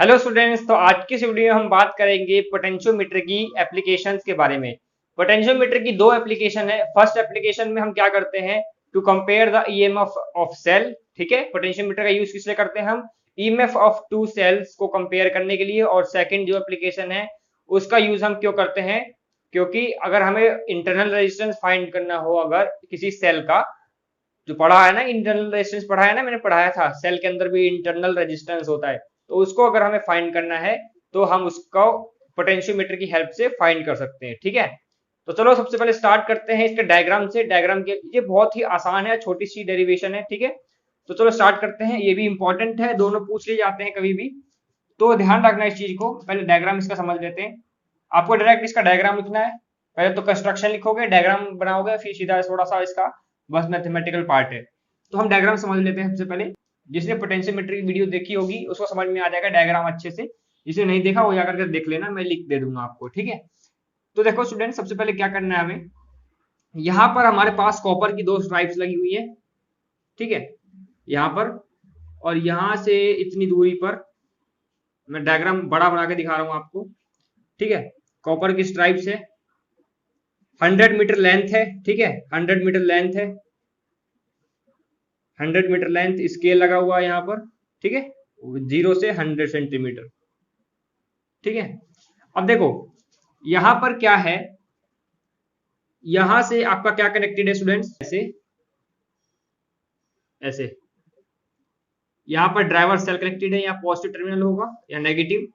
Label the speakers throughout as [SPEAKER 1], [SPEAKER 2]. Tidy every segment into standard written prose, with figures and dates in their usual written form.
[SPEAKER 1] Hello students, तो आज की इस वीडियो में हम बात करेंगे पोटेंशियोमीटर की एप्लीकेशंस के बारे में। पोटेंशियोमीटर की दो एप्लीकेशन है। फर्स्ट एप्लीकेशन में हम क्या करते हैं, to compare the EMF of cell. ठीक है, पोटेंशियोमीटर का यूज किस लिए करते हैं हम, ईएमएफ ऑफ टू सेल्स को कंपेयर करने के लिए। और सेकंड जो एप्लीकेशन है उसका यूज हम क्यों करते हैं, क्योंकि अगर हमें इंटरनल रेजिस्टेंस फाइंड करना हो अगर किसी सेल का, जो पढ़ा है ना इंटरनल रेजिस्टेंस पढ़ा है ना, मैंने पढ़ाया था सेल के अंदर भी इंटरनल रेजिस्टेंस होता है, तो उसको अगर हमें फाइंड करना है तो हम उसको पोटेंशियोमीटर की हेल्प से फाइंड कर सकते हैं। ठीक है, तो चलो सबसे पहले स्टार्ट करते हैं इसके डायग्राम से। डायग्राम के ये बहुत ही आसान है, छोटी सी डेरिवेशन है। ठीक है, तो चलो स्टार्ट करते हैं। ये भी इंपॉर्टेंट है, दोनों पूछ लिए जाते हैं कभी भी, तो ध्यान रखना इस चीज को। पहले डायग्राम इसका समझ लेते हैं। आपको डायरेक्ट इसका डायग्राम लिखना है। पहले तो कंस्ट्रक्शन लिखोगे, डायग्राम बनाओगे, फिर सीधा थोड़ा सा इसका बस मैथमेटिकल पार्ट है। तो हम डायग्राम समझ लेते हैं सबसे पहले। जिसने पोटेंशियोमीटर की वीडियो देखी होगी उसको समझ में आ जाएगा डायग्राम अच्छे से। जिसने नहीं देखा वो जाकर के देख लेना, मैं लिख दे दूंगा आपको। ठीक है, तो देखो स्टूडेंट, सबसे पहले क्या करना है हमें, यहाँ पर हमारे पास कॉपर की दो स्ट्राइप्स लगी हुई है। ठीक है, यहाँ पर और यहाँ से इतनी दूरी पर, मैं डायग्राम बड़ा बना के दिखा रहा हूँ आपको। ठीक है, कॉपर की स्ट्राइप्स है, 100 मीटर लेंथ है। ठीक है, 100 मीटर लेंथ है, 100 मीटर लेंथ स्केल लगा हुआ है यहाँ पर। ठीक है, 0 से 100 सेंटीमीटर। ठीक है, अब देखो यहां पर क्या है, यहां से आपका क्या कनेक्टेड है स्टूडेंट्स, ऐसे ऐसे यहां पर ड्राइवर सेल कनेक्टेड है। यहाँ पॉजिटिव टर्मिनल होगा या नेगेटिव,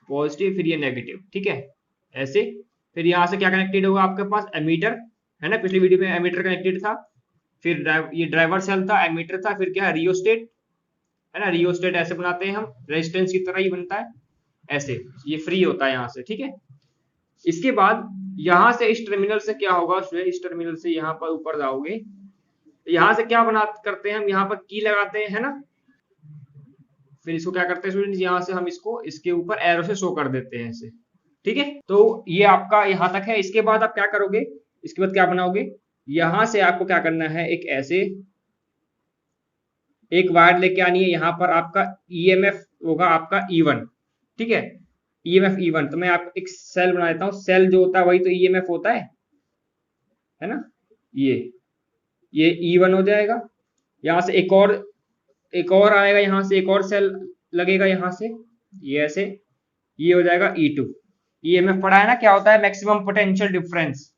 [SPEAKER 1] पॉजिटिव फिर ये नेगेटिव। ठीक है, ऐसे फिर यहां से क्या कनेक्टेड होगा आपके पास, एमीटर है ना, पिछली वीडियो में एमीटर कनेक्टेड था। फिर ये ड्राइवर सेल था, एमीटर था, फिर क्या रियोस्टेट है ना, रियोस्टेट ऐसे बनाते हैं हम, रेजिस्टेंस की तरह ही बनता है ऐसे, ये फ्री होता है यहाँ से। ठीक है, इसके बाद यहां से इस टर्मिनल से क्या होगा, इस टर्मिनल से यहाँ पर ऊपर जाओगे, यहां से क्या बना करते हैं हम, यहाँ पर की लगाते हैं है ना। फिर इसको क्या करते हैं स्टूडेंट्स, यहाँ से हम इसको इसके ऊपर एरो से शो कर देते हैं ऐसे। ठीक है, तो ये आपका यहाँ तक है। इसके बाद आप क्या करोगे, इसके बाद क्या बनाओगे, यहां से आपको क्या करना है, एक ऐसे एक वायर लेके आनी है। यहाँ पर आपका ईएमएफ होगा आपका E1। ठीक है, ईएमएफ E1, तो मैं आपको एक सेल बना देता हूँ। सेल जो होता है वही तो ईएमएफ होता है ना। ये E1 हो जाएगा। यहाँ से एक और आएगा, यहाँ से एक और सेल लगेगा यहाँ से, ये ऐसे, ये हो जाएगा E2। ईएमएफ पढ़ा है ना, क्या होता है, मैक्सिमम पोटेंशियल डिफरेंस।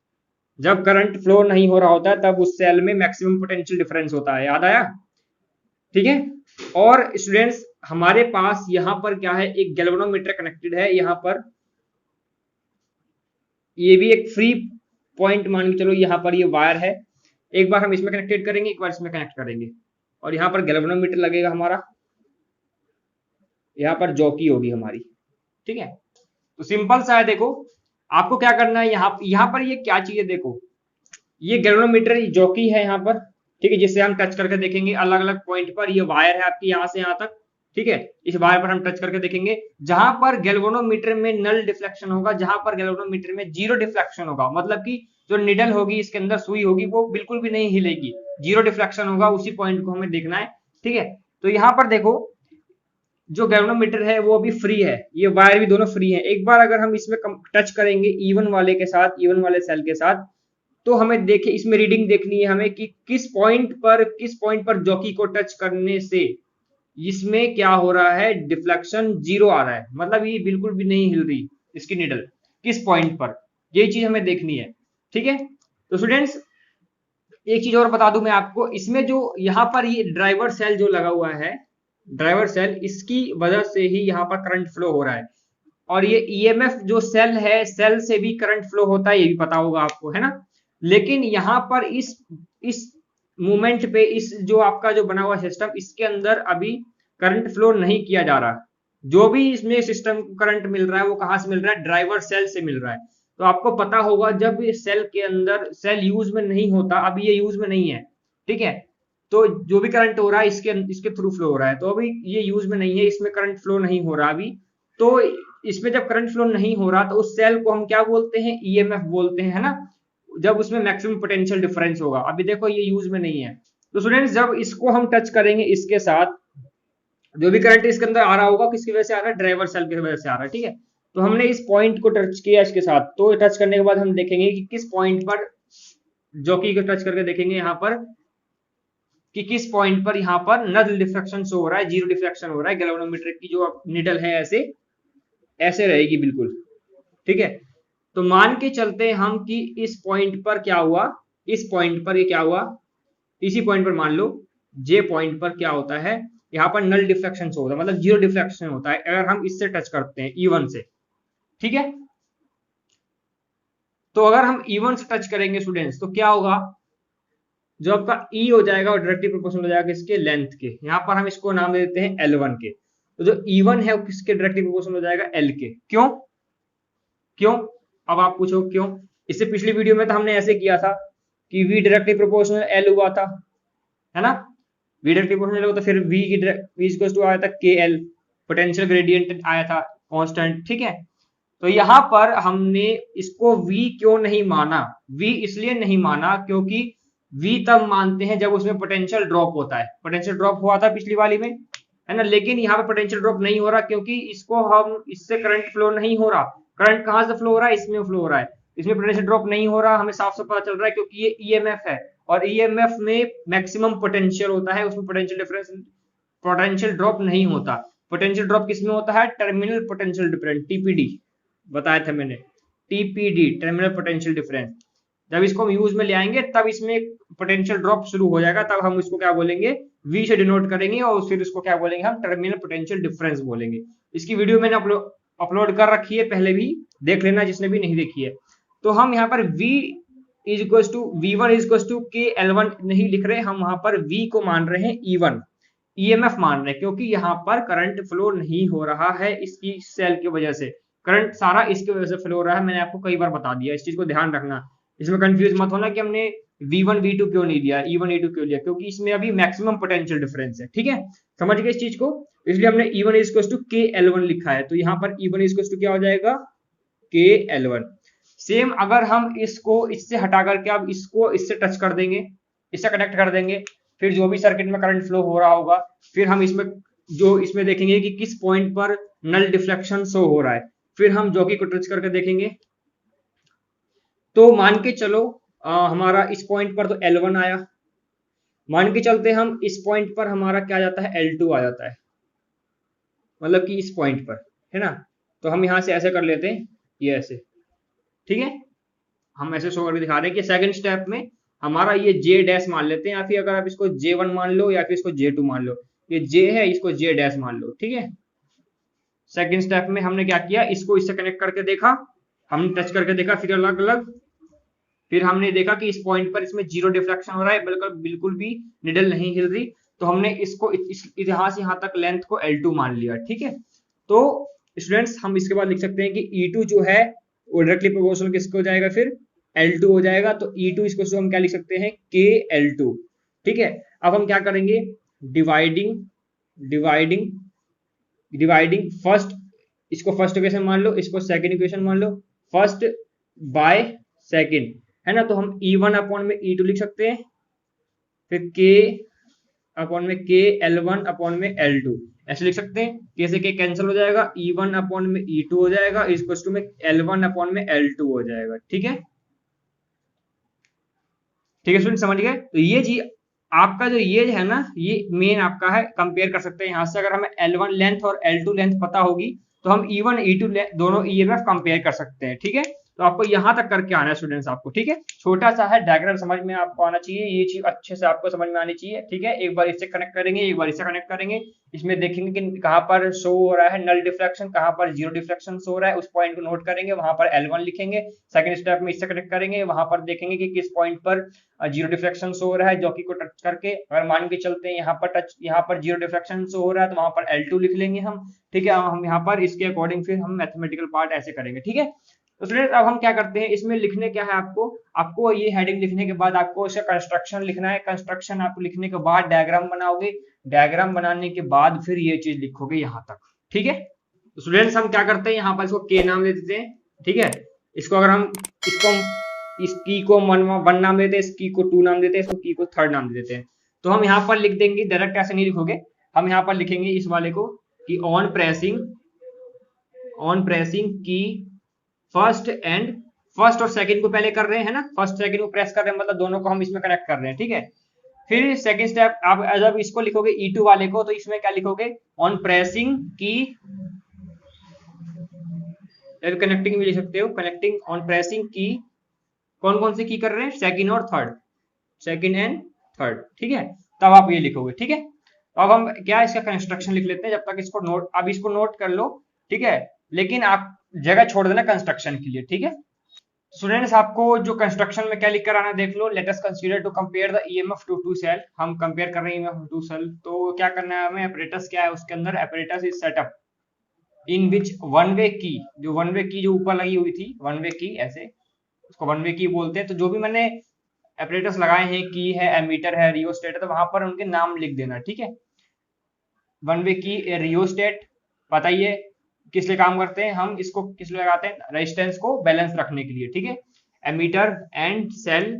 [SPEAKER 1] जब करंट फ्लो नहीं हो रहा होता है तब उस सेल में मैक्सिमम पोटेंशियल डिफरेंस होता है, याद आया। ठीक है, और स्टूडेंट्स हमारे पास यहाँ पर क्या है, एक गैल्वेनोमीटर कनेक्टेड है यहाँ पर। ये भी एक फ्री पॉइंट मान के चलो, यहाँ पर ये वायर है। एक बार हम इसमें कनेक्टेड करेंगे, एक बार इसमें कनेक्ट करेंगे, और यहाँ पर गैल्वेनोमीटर लगेगा हमारा, यहाँ पर जॉकी होगी हमारी। ठीक है, तो सिंपल सा है। देखो आपको क्या करना है, यहाँ पर ये क्या चीज है, देखो ये गैल्वेनोमीटर जॉकी है यहाँ पर। ठीक है, जिससे हम टच करके देखेंगे अलग अलग पॉइंट पर। ये वायर है आपकी यहाँ से यहाँ तक। ठीक है, इस वायर पर हम टच करके देखेंगे, जहां पर गैल्वेनोमीटर में नल डिफ्लेक्शन होगा, जहां पर गैल्वेनोमीटर में जीरो डिफ्लेक्शन होगा, मतलब कि जो निडल होगी इसके अंदर सुई होगी वो बिल्कुल भी नहीं हिलेगी, जीरो डिफ्लेक्शन होगा, उसी पॉइंट को हमें देखना है। ठीक है, तो यहाँ पर देखो जो गैल्वेनोमीटर है वो भी फ्री है, ये वायर भी दोनों फ्री है। एक बार अगर हम इसमें टच करेंगे E1 वाले के साथ, E1 वाले सेल के साथ, तो हमें देखे इसमें रीडिंग देखनी है हमें कि किस पॉइंट पर जॉकी को टच करने से इसमें क्या हो रहा है, डिफ्लेक्शन जीरो आ रहा है, मतलब ये बिल्कुल भी नहीं हिल रही इसकी निडल, किस पॉइंट पर, ये चीज हमें देखनी है। ठीक है, तो स्टूडेंट्स एक चीज और बता दूं मैं आपको, इसमें जो यहाँ पर ये ड्राइवर सेल जो लगा हुआ है, ड्राइवर सेल, इसकी वजह से ही यहाँ पर करंट फ्लो हो रहा है। और ये ईएमएफ जो सेल है, सेल से भी करंट फ्लो होता है, ये भी पता होगा आपको, है ना। लेकिन यहाँ पर इस मूवमेंट पे, इस जो आपका जो बना हुआ सिस्टम, इसके अंदर अभी करंट फ्लो नहीं किया जा रहा। जो भी इसमें सिस्टम करंट मिल रहा है वो कहाँ से मिल रहा है, ड्राइवर सेल से मिल रहा है। तो आपको पता होगा जब सेल के अंदर, सेल यूज में नहीं होता, अभी ये यूज में नहीं है। ठीक है, तो जो भी करंट हो रहा है इसके थ्रू फ्लो हो रहा है, तो अभी ये यूज में नहीं है, इसमें करंट फ्लो नहीं हो रहा अभी। तो इसमें जब करंट फ्लो नहीं हो रहा तो उस सेल को हम क्या बोलते हैं, ईएमएफ बोलते हैं, है ना, जब उसमें मैक्सिमम पोटेंशियल डिफरेंस होगा। अभी देखो ये यूज में नहीं है। तो स्टूडेंट्स जब इसको हम टच करेंगे इसके साथ, जो भी करंट इसके अंदर आ रहा होगा किसकी वजह से आ रहा है, ड्राइवर सेल की वजह से आ रहा है, ठीक है। तो हमने इस पॉइंट को टच किया इसके साथ, तो टच करने के बाद हम देखेंगे कि किस पॉइंट पर, जॉकी को टच करके देखेंगे यहाँ पर कि किस पॉइंट पर यहाँ पर नल डिफ्रैक्शन शो हो रहा है, जीरो डिफ्रैक्शन हो रहा है। गैल्वेनोमीटर की जो निडल है ऐसे ऐसे रहेगी बिल्कुल, ठीक है। तो मान के चलते हैं हम कि इस पॉइंट पर क्या हुआ, इस पॉइंट पर ये क्या हुआ, इसी पॉइंट पर मान लो जे पॉइंट पर क्या होता है, यहाँ पर नल डिफ्रैक्शन शो होता है, मतलब जीरो डिफ्रैक्शन होता है अगर हम इससे टच करते हैं E1 से, ठीक है। तो अगर हम E1 से टच करेंगे स्टूडेंट्स तो क्या होगा, जो आपका E हो जाएगा और डायरेक्टली प्रोपोर्शनल हो जाएगा किसके, लेंथ के। यहाँ पर हम इसको नाम दे देते हैं L1 के। तो जो E1 है वो किसके डायरेक्टली प्रोपोर्शनल हो जाएगा, L के। क्यों क्यों, अब आप पूछो क्यों। इससे पिछली वीडियो में तो हमने ऐसे किया था कि V डायरेक्टली प्रोपोर्शनल L हुआ था, है ना। V डायरेक्टली प्रोपोर्शनल हो तो फिर V इक्वल्स टू आया था KL, पोटेंशियल ग्रेडियंट आया था कांस्टेंट, ठीक है। तो यहाँ पर हमने इसको V क्यों नहीं माना, V इसलिए नहीं माना क्योंकि V तब मानते हैं जब उसमें पोटेंशियल ड्रॉप होता है। पोटेंशियल ड्रॉप हुआ था पिछली वाली में, है ना, लेकिन यहाँ पे पोटेंशियल ड्रॉप नहीं हो रहा क्योंकि इसको हम, इससे करंट फ्लो नहीं हो रहा। करंट कहाँ से फ्लो हो रहा है, इसमें फ्लो हो रहा है, इसमें पोटेंशियल ड्रॉप नहीं हो रहा, हमें साफ साफ पता चल रहा है क्योंकि ये EMF है और EMF में मैक्सिमम पोटेंशियल होता है, उसमें पोटेंशियल डिफरेंस, पोटेंशियल ड्रॉप नहीं होता। पोटेंशियल ड्रॉप किसमें होता है, टर्मिनल पोटेंशियल डिफरेंस, TPD बताया था मैंने, TPD टर्मिनल पोटेंशियल डिफरेंस। जब इसको हम यूज में ले आएंगे तब इसमें पोटेंशियल ड्रॉप शुरू हो जाएगा, तब हम इसको क्या बोलेंगे, V से डिनोट करेंगे और फिर इसको क्या बोलेंगे हम, टर्मिनल पोटेंशियल डिफरेंस बोलेंगे। इसकी वीडियो मैंने अपलोड कर रखी है, पहले भी देख लेना जिसने भी नहीं देखी है। तो हम यहाँ पर V is equal to V1 is equal to KL1 नहीं लिख रहे, हम वहां पर V को मान रहे हैं E1, EMF मान रहे हैं क्योंकि यहाँ पर करंट फ्लो नहीं हो रहा है इसकी सेल की वजह से, करंट सारा इसकी वजह से फ्लो हो रहा है। मैंने आपको कई बार बता दिया, इस चीज को ध्यान रखना, इसमें कंफ्यूज मत होना कि हमने V1 V2 क्यों नहीं लिया, E1 E2 क्यों लिया, क्योंकि इसमें अभी मैक्सिमम पोटेंशियल डिफरेंस है, ठीक है। समझ गए इस चीज को, इसलिए हमने E1 is equal to KL1 लिखा है। तो यहाँ पर E1 इज इक्वल टू क्या हो जाएगा, KL1। सेम अगर हम इसको इससे हटा करके अब इसको इससे टच कर देंगे, इससे कनेक्ट कर देंगे, फिर जो भी सर्किट में करंट फ्लो हो रहा होगा, फिर हम इसमें जो इसमें देखेंगे कि किस पॉइंट पर नल डिफ्लेक्शन शो हो रहा है, फिर हम जॉकी को टच करके देखेंगे। तो मान के चलो हमारा इस पॉइंट पर तो L1 आया, मान के चलते हम इस पॉइंट पर हमारा क्या जाता है, L2 आ जाता है, मतलब कि इस पॉइंट पर, है ना। तो हम यहां से ऐसे कर लेते हैं, ये ऐसे, ठीक है। हम ऐसे शो करके दिखा रहे हैं कि सेकंड स्टेप में हमारा ये J डैश मान लेते हैं, या फिर अगर आप इसको J1 मान लो या फिर इसको J2 मान लो, ये J है इसको J डैश मान लो, ठीक है। सेकंड स्टेप में हमने क्या किया, इसको इससे कनेक्ट करके देखा, हमने टच करके देखा, फिर अलग अलग, फिर हमने देखा कि इस पॉइंट पर इसमें जीरो डिफ्लेक्शन हो रहा है, बिल्कुल भी निडल नहीं हिल रही, तो हमने इसको यहां से यहां तक लेंथ को L2 मान लिया, ठीक है। तो स्टूडेंट्स हम इसके बाद लिख सकते हैं कि E2 जो है वो डायरेक्टली प्रोपोर्शनल किसको हो जाएगा, फिर L2 हो जाएगा। तो E2 इसको हम क्या लिख सकते हैं, KL2, ठीक है। अब हम क्या करेंगे, डिवाइडिंग डिवाइडिंग डिवाइडिंग फर्स्ट, इसको फर्स्ट इक्वेशन मान लो, इसको सेकंड इक्वेशन मान लो, फर्स्ट बाय सेकंड, है ना। तो हम E1 अपॉन में E2 लिख सकते हैं, फिर K अपॉन में KL1 अपॉन में L2 ऐसे लिख सकते हैं। K से K कैंसिल हो जाएगा, E1 अपॉन में E2 हो जाएगा, इक्वल टू में L1 अपॉन में L2 हो जाएगा, ठीक है। ठीक है स्टूडेंट, समझ गए। तो ये जी आपका जो ये है ना, ये मेन आपका है, कंपेयर कर सकते हैं यहाँ से। अगर हमें L1 लेंथ और L2 लेंथ पता होगी तो हम E1 E2 दोनों EMF कंपेयर कर सकते हैं, ठीक है। तो आपको यहां तक करके आना है स्टूडेंट्स आपको, ठीक है। छोटा सा है डायग्राम, समझ में आपको आना चाहिए, ये चीज अच्छे से आपको समझ में आनी चाहिए, ठीक है। एक बार इससे कनेक्ट करेंगे, एक बार इससे कनेक्ट करेंगे, इसमें देखेंगे कि कहां पर शो हो रहा है नल डिफ्लेक्शन, कहां पर जीरो डिफ्लेक्शन शो हो रहा है, उस पॉइंट को नोट करेंगे, वहां पर L1 लिखेंगे। सेकंड स्टेप में इससे कनेक्ट करेंगे, वहां पर देखेंगे कि किस पॉइंट पर जीरो डिफ्लेक्शन शो हो रहा है, जॉकी को टच करके अगर मान के चलते हैं यहाँ पर जीरो डिफ्लेक्शन शो हो रहा है तो वहां पर L2 लिख लेंगे हम, ठीक है। हम यहाँ पर इसके अकॉर्डिंग फिर हम मैथमेटिकल पार्ट ऐसे करेंगे, ठीक है। तो स्टूडेंट अब हम क्या करते हैं, इसमें लिखने क्या है आपको ये हेडिंग लिखने के बाद आपको इसका कंस्ट्रक्शन लिखना है। कंस्ट्रक्शन आपको लिखने के बाद डायग्राम बनाओगे, डायग्राम बनाने के बाद फिर ये चीज लिखोगे यहाँ तक, ठीक है। तो स्टूडेंट्स हम क्या करते हैं, यहाँ पर इसको K नाम दे देते हैं, ठीक है। इसको अगर हम इस की को 1 नाम देते हैं, इस की को 2 नाम देते हैं, इसको की को 3rd नाम दे देते हैं। तो हम यहाँ पर लिख देंगे, डायरेक्ट ऐसे नहीं लिखोगे, हम यहाँ पर लिखेंगे इस वाले को कि ऑन प्रेसिंग की फर्स्ट और सेकंड को पहले कर रहे हैं ना, फर्स्ट सेकंड को प्रेस कर रहे हैं, मतलब दोनों को हम इसमें कनेक्ट कर रहे हैं, ठीक है। फिर सेकंड स्टेप आप जब इसको लिखोगे E2 वाले को, तो इसमें क्या लिखोगे, ऑन प्रेसिंग की, कनेक्टिंग भी लिख सकते हो, कनेक्टिंग ऑन प्रेसिंग की, कौन कौन सी की कर रहे हैं, सेकंड और थर्ड, सेकंड एंड थर्ड, ठीक है। तब आप ये लिखोगे, ठीक है। तो अब हम क्या इसका कंस्ट्रक्शन लिख लेते हैं, जब तक इसको नोट, अब इसको नोट कर लो, ठीक है, लेकिन आप जगह छोड़ देना कंस्ट्रक्शन के लिए, ठीक है। स्टूडेंट्स आपको जो कंस्ट्रक्शन में क्या लिख कर आना देख लो, let us consider to compare the EMF to to cell, हम कंपेयर कर रहे हैं ईएमएफ टू सेल, तो क्या करना है हमें, apparatus क्या है उसके अंदर, apparatus is setup in which one way की, जो वन वे की जो ऊपर लगी हुई थी, वन वे की, ऐसे उसको वन वे की बोलते हैं। तो जो भी मैंने apparatus लगाए हैं, की है, एमीटर है, रियोस्टेट है, तो वहां पर उनके नाम लिख देना, ठीक है। वन वे की, रियोस्टेट, बताइए किस लिए काम करते हैं हम, इसको किस लिए लगाते हैं, रेजिस्टेंस को बैलेंस रखने के लिए, ठीक है। Ammeter and cell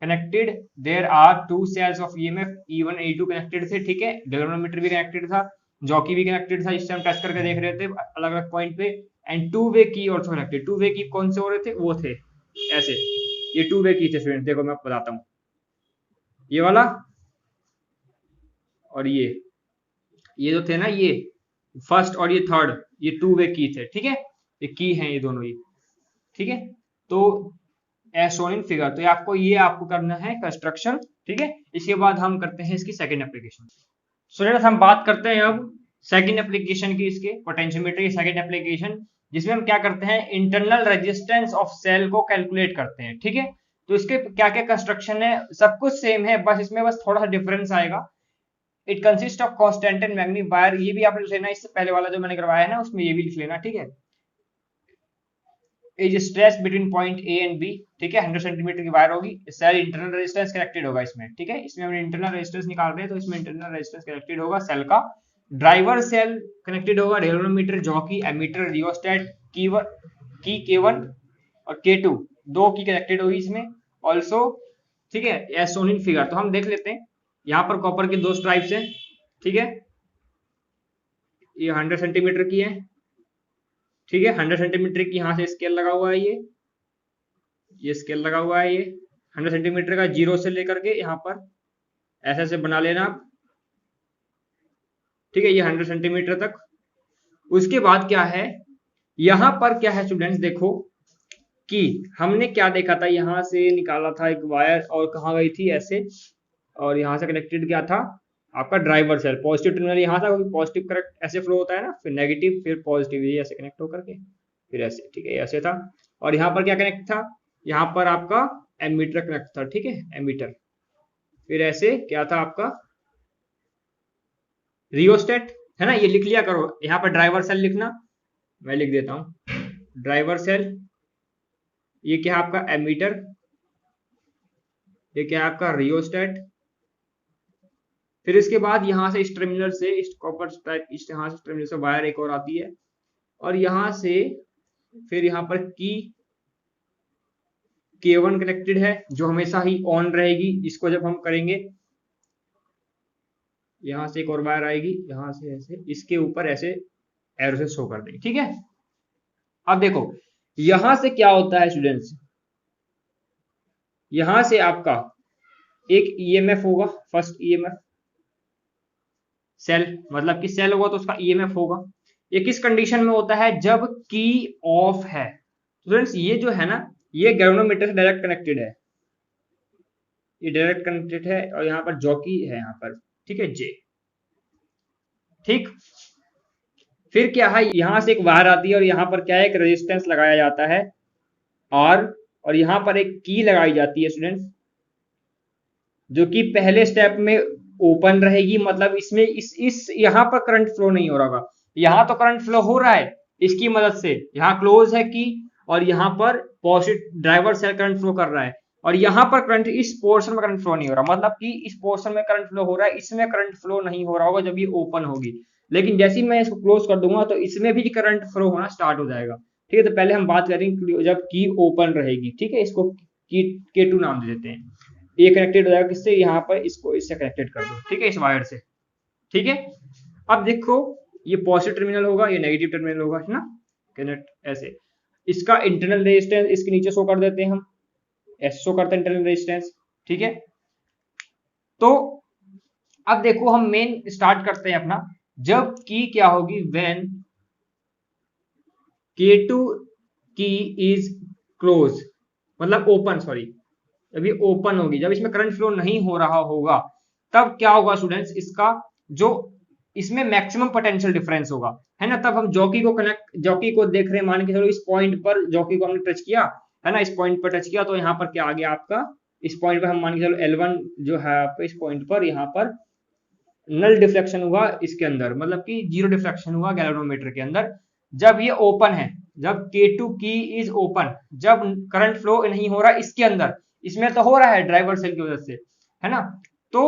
[SPEAKER 1] connected, there are two cells of EMF E1 E2 connected थे, ठीक है। गैल्वेनोमीटर भी कनेक्टेड था, जॉकी भी कनेक्टेड था, जिससे हम टेस्ट करके देख रहे थे अलग अलग पॉइंट पे, एंड टू वे की ऑल्सो कनेक्टेड। टू वे की कौन से हो रहे थे, वो थे ऐसे, ये टू वे की थे स्टूडेंट, देखो मैं आपको बताता हूँ, ये वाला और ये जो थे ना, ये फर्स्ट और ये थर्ड, ये टू वे की थे, ठीक है, ये की हैं ये दोनों, ये ठीक है। तो एज शोन इन फिगर, तो ये आपको करना है कंस्ट्रक्शन, ठीक है। इसके बाद हम करते हैं इसकी सेकंड एप्लीकेशन। स्टूडेंट्स हम बात करते हैं अब सेकंड एप्लीकेशन की, इसके पोटेंशियोमीटर की सेकंड एप्लीकेशन, जिसमें हम क्या करते हैं, इंटरनल रेजिस्टेंस ऑफ सेल को कैलकुलेट करते हैं, ठीक है। तो इसके क्या क्या कंस्ट्रक्शन है, सब कुछ सेम है, बस इसमें बस थोड़ा सा डिफरेंस आएगा। It consist of constant and magnifier, ये भी आपने लिख लेना, इससे पहले वाला जो मैंने करवाया है ना, उसमें ये भी लिख लेना, ठीक है। Is stretch between point A and B, ठीक है, 100 सेंटीमीटर की वायर होगी, सेल इंटरनल रेजिस्टेंस कनेक्टेड होगा इसमें, ठीक है। इसमें हम इंटरनल रेजिस्टेंस निकाल रहे हैं, तो इसमें इंटरनल रेजिस्टेंस कनेक्टेड होगा सेल का, ड्राइवर सेल कनेक्टेड होगा, गैल्वेनोमीटर, जॉकी, एमीटर, रियोस्टेट, की K1 और K2, दो की कनेक्टेड होगी इसमें ऑल्सो, ठीक है, एज शोन इन फिगर। तो हम देख लेते हैं, यहाँ पर कॉपर की दो स्ट्राइप्स हैं, ठीक है, ये 100 सेंटीमीटर की है, ठीक है, 100 सेंटीमीटर की, यहाँ से स्केल लगा हुआ है, ये स्केल लगा हुआ है, ये 100 सेंटीमीटर का, जीरो से लेकर के यहाँ पर ऐसे ऐसे बना लेना आप, ठीक है, ये 100 सेंटीमीटर तक। उसके बाद क्या है, यहाँ पर क्या है स्टूडेंट्स, देखो कि हमने क्या देखा था, यहाँ से निकाला था एक वायर और कहाँ गई थी, ऐसे, और यहाँ से कनेक्टेड क्या था आपका ड्राइवर सेल, पॉजिटिव टर्मिनल यहाँ था, पॉजिटिव करेक्ट ऐसे फ्लो होता है ना, फिर नेगेटिव, फिर पॉजिटिव, ये ऐसे कनेक्ट होकर के फिर ऐसे, ठीक है, ऐसे था। और यहाँ पर क्या कनेक्ट था, यहाँ पर आपका एमीटर कनेक्ट था, ठीक है, एमीटर, फिर ऐसे क्या था आपका रियोस्टेट, है ना, ये लिख लिया करो, यहाँ पर ड्राइवर सेल लिखना, मैं लिख देता हूँ ड्राइवर सेल, ये क्या है आपका एमीटर, ये क्या है आपका रियोस्टेट। फिर इसके बाद यहाँ से इस टर्मिनल से, इस कॉपर टाइप, इस यहाँ से टर्मिनल से वायर एक और आती है, और यहाँ से फिर यहाँ पर की K1 कनेक्टेड है, जो हमेशा ही ऑन रहेगी, इसको जब हम करेंगे, यहाँ से एक और वायर आएगी, यहाँ से ऐसे इसके ऊपर ऐसे एरो से शो कर देंगे, ठीक है। अब देखो यहां से क्या होता है स्टूडेंट्स, यहां से आपका एक ईएमएफ होगा, फर्स्ट ईएमएफ सेल, मतलब कि सेल होगा तो उसका ईएमएफ होगा। ये किस कंडीशन में होता है, जब की ऑफ है। स्टूडेंट्स ये जो है ना, ये गैल्वेनोमीटर से डायरेक्ट कनेक्टेड है, ये डायरेक्ट कनेक्टेड है, और यहाँ पर जॉकी है यहाँ पर, ठीक है, जे, ठीक। फिर क्या है, यहां से एक वायर आती है, और यहाँ पर क्या है, एक रेजिस्टेंस लगाया जाता है और यहाँ पर एक की लगाई जाती है स्टूडेंट्स, जो कि पहले स्टेप में ओपन रहेगी, मतलब इसमें इस यहाँ पर करंट फ्लो नहीं हो रहा होगा, यहाँ तो करंट फ्लो हो रहा है इसकी मदद से, यहाँ क्लोज है की, और यहाँ पर positive driver cell current flow कर रहा है, और यहाँ पर करंट, इस पोर्शन में करंट फ्लो नहीं हो रहा, मतलब कि इस पोर्शन में करंट फ्लो हो रहा है, इसमें करंट फ्लो नहीं हो रहा होगा जब ये ओपन होगी। लेकिन जैसे ही मैं इसको क्लोज कर दूंगा, तो इसमें भी करंट फ्लो होना स्टार्ट हो जाएगा, ठीक है। तो पहले हम बात करेंगे जब की ओपन रहेगी, ठीक है, इसको K2 नाम दे देते हैं। ये कनेक्टेड हो जाएगा किससे, यहाँ पर इसको इससे कनेक्टेड कर दो, ठीक है, इस वायर से, ठीक है। अब देखो ये पॉजिटिव टर्मिनल होगा, ये नेगेटिव टर्मिनल होगा, है ना, कनेक्ट ऐसे। इसका इंटरनल रेजिस्टेंस इसके नीचे शो कर देते हैं हम, ऐसे शो करते हैं इंटरनल रेजिस्टेंस, ठीक है। तो अब देखो हम मेन स्टार्ट करते हैं अपना, जब की क्या होगी, व्हेन K2 की इज क्लोज, मतलब ओपन, सॉरी, जब ये ओपन होगी, जब इसमें करंट फ्लो नहीं हो रहा होगा, तब क्या होगा स्टूडेंट्स, इसका जो इसमें मैक्सिमम पोटेंशियल डिफरेंस होगा, है ना। तब हम जॉकी को कनेक्ट, जॉकी को देख रहे हैं, मान के चलो इस पॉइंट पर जॉकी को हमने टच किया, है ना, इस पॉइंट पर टच किया, तो यहाँ पर क्या आ गया आपका, इस पॉइंट पर हम मान के चलो L1 जो है आपका, इस पॉइंट पर यहाँ पर नल डिफ्लेक्शन हुआ इसके अंदर, मतलब कि जीरो डिफ्लेक्शन हुआ गैल्वेनोमीटर के अंदर, जब ये ओपन है, जब K2 की इज ओपन, जब करंट फ्लो नहीं हो रहा इसके अंदर, इसमें तो हो रहा है ड्राइवर सेल की वजह से, है ना। तो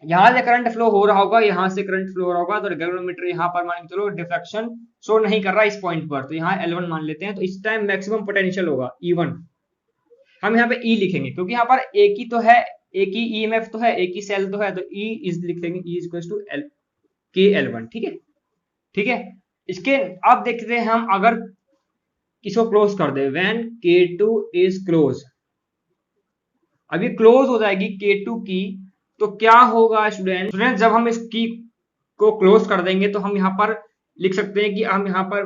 [SPEAKER 1] यहां से करंट फ्लो हो रहा होगा, यहां से करंट फ्लो हो रहा होगा, तो गैल्वेनोमीटर यहाँ पर मान के चलो डिफ्लेक्शन शो नहीं कर रहा इस पॉइंट पर, तो यहाँ L1 मान लेते हैं, तो इस टाइम मैक्सिमम पोटेंशियल होगा E1, हम यहाँ पे E लिखेंगे क्योंकि यहाँ पर एक ही तो है, एक ही ईएमएफ तो है, एक ही सेल तो है, तो E इज लिख देंगे, E इक्वल टू KL1, ठीक है, ठीक है। इसके अब देखते हैं हम, अगर इसको क्लोज कर दे, व्हेन K2 इज क्लोज, अभी क्लोज हो जाएगी K2 की, तो क्या होगा स्टूडेंट, जब हम इस की को क्लोज कर देंगे, तो हम यहाँ पर लिख सकते हैं कि हम यहाँ पर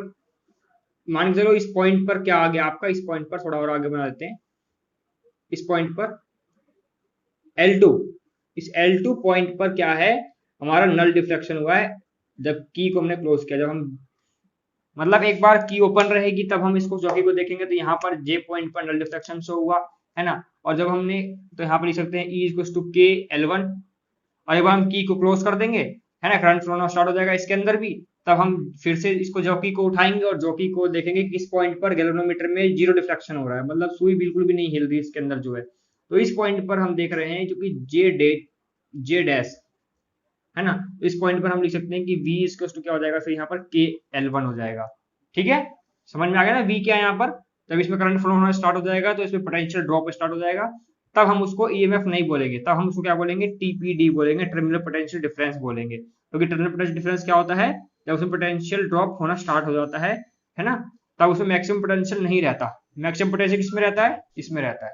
[SPEAKER 1] मान के चलो इस पॉइंट पर क्या आ गया आपका, इस पॉइंट पर थोड़ा और आगे बना देते हैं, इस पॉइंट पर L2, इस L2 पॉइंट पर क्या है, हमारा नल डिफ्लेक्शन हुआ है जब की को हमने क्लोज किया। जब हम, मतलब एक बार की ओपन रहेगी तब हम इसको जॉकी को देखेंगे, तो यहाँ पर J पॉइंट पर नल डिफ्लेक्शन शो हुआ, है ना। और जब हमने, तो यहाँ पर लिख सकते हैं E इक्वल टू KL1, और एक बार हम की को क्लोज कर देंगे, है ना, करंट फ्लो होना स्टार्ट हो जाएगा इसके अंदर भी, तब हम फिर से इसको जॉकी को उठाएंगे और जॉकी को देखेंगे कि इस पॉइंट पर गैल्वेनोमीटर में जीरो डिफ्लेक्शन हो रहा है, मतलब सुई बिल्कुल भी नहीं हिल रही इसके अंदर जो है। तो इस पॉइंट पर हम देख रहे हैं जो कि जे डैश, है ना, तो इस पॉइंट पर हम लिख सकते हैं कि V इक्वल टू क्या हो जाएगा, फिर यहाँ पर KL1 हो जाएगा, ठीक है, समझ में आ गया ना। V क्या है यहाँ पर, जब इसमें करंट फ्लो होना स्टार्ट हो जाएगा तो इसमें पोटेंशियल ड्रॉप स्टार्ट हो जाएगा, तब हम उसको EMF नहीं बोलेंगे, तब हम उसको क्या बोलेंगे, TPD बोलेंगे, टर्मिनल पोटेंशियल डिफरेंस बोलेंगे, क्योंकि टर्मिनल पोटेंशियल डिफरेंस क्या होता है, जब उसमें पोटेंशियल ड्रॉप होना स्टार्ट हो जाता है ना, तब उसमें मैक्सिमम पोटेंशियल नहीं रहता। मैक्सिमम पोटेंशियल किसमें रहता है, इसमें रहता है।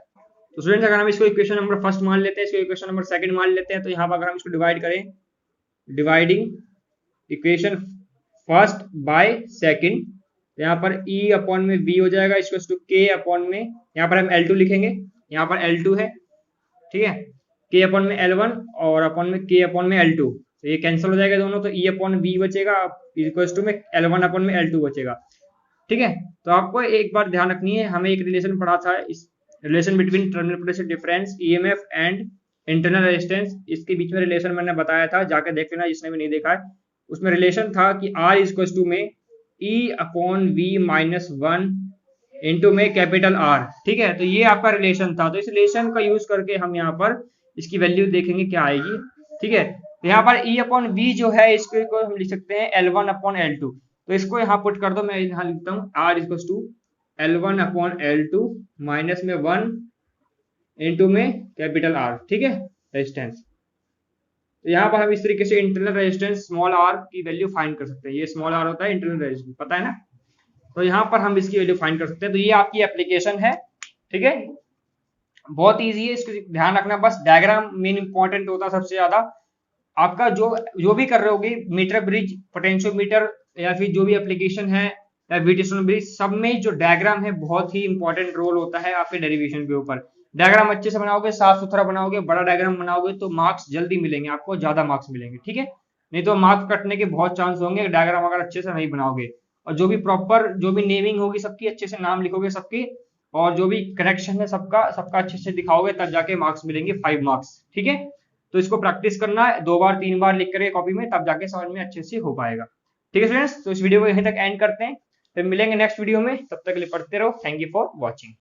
[SPEAKER 1] तो स्टूडेंट्स अगर हम इसको इक्वेशन नंबर फर्स्ट मान लेते हैं, इसको इक्वेशन नंबर सेकंड मान लेते हैं, तो यहाँ पर अगर हम इसको डिवाइड करें, dividing equation first by second, यहाँ पर E अपॉन में V हो जाएगा इक्वल टू K अपॉन में, यहाँ पर हम L2 लिखेंगे, यहाँ पर L2 है, ठीक है, K अपॉन में L1 और अपॉन में K अपॉन में L2, तो ये कैंसिल हो जाएगा दोनों, तो E अपॉन V बचेगा इक्वल टू में L1 अपॉन में L2 बचेगा, ठीक है। तो आपको एक बार ध्यान रखनी है, हमें एक रिलेशन पढ़ा था, इस relation between terminal potential difference EMF and internal resistance, इसके बीच में रिलेशन मैंने बताया था, जाके देख लेना जिसने भी नहीं देखा है। उसमें रिलेशन था कि R इक्वल टू में E upon V minus 1 into में कैपिटल R, ठीक है, तो ये आपका रिलेशन था। तो इस रिलेशन का यूज करके हम यहाँ पर इसकी वैल्यू देखेंगे क्या आएगी, ठीक है। तो यहाँ पर E अपॉन V जो है, इसको हम लिख सकते हैं L1 अपॉन L2, तो इसको यहाँ पुट कर दो, मैं यहाँ लिखता हूँ R equal to L1 upon L2 minus में 1 इंटू में कैपिटल R, ठीक है, रेजिस्टेंस। तो यहाँ पर हम इस तरीके से इंटरनल रेजिस्टेंस स्मॉल r की वैल्यू फाइंड कर सकते हैं, ये स्मॉल r होता है इंटरनल रेजिस्टेंस, पता है ना। तो यहाँ पर हम इसकी वैल्यू फाइंड कर सकते हैं, तो ये आपकी एप्लीकेशन है, ठीक है, बहुत इजी है, इसको ध्यान रखना, बस डायग्राम मेन इंपॉर्टेंट होता है सबसे ज्यादा। आपका जो भी कर रहे होगे, मीटर ब्रिज, पोटेंशियोमीटर, या फिर जो भी एप्लीकेशन है या VT ब्रिज, सब में जो डायग्राम है बहुत ही इंपॉर्टेंट रोल होता है आपके डेरिवेशन के ऊपर। डायग्राम अच्छे से बनाओगे, साफ सुथरा बनाओगे, बड़ा डायग्राम बनाओगे, तो मार्क्स जल्दी मिलेंगे, आपको ज्यादा मार्क्स मिलेंगे, ठीक है, नहीं तो मार्क्स कटने के बहुत चांस होंगे डायग्राम अगर अच्छे से नहीं बनाओगे। और जो भी प्रॉपर, जो भी नेमिंग होगी सबकी, अच्छे से नाम लिखोगे सबकी, और जो भी करेक्शन है सबका अच्छे से दिखाओगे, तब जाके मार्क्स मिलेंगे 5 मार्क्स, ठीक है। तो इसको प्रैक्टिस करना है, 2 बार 3 बार लिख करके कॉपी में, तब जाके समझ में अच्छे से हो पाएगा, ठीक है स्टूडेंट्स। तो इस वीडियो को यहीं तक एंड करते हैं, फिर मिलेंगे नेक्स्ट वीडियो में, तब तक के लिए पढ़ते रहो। Thank you for watching.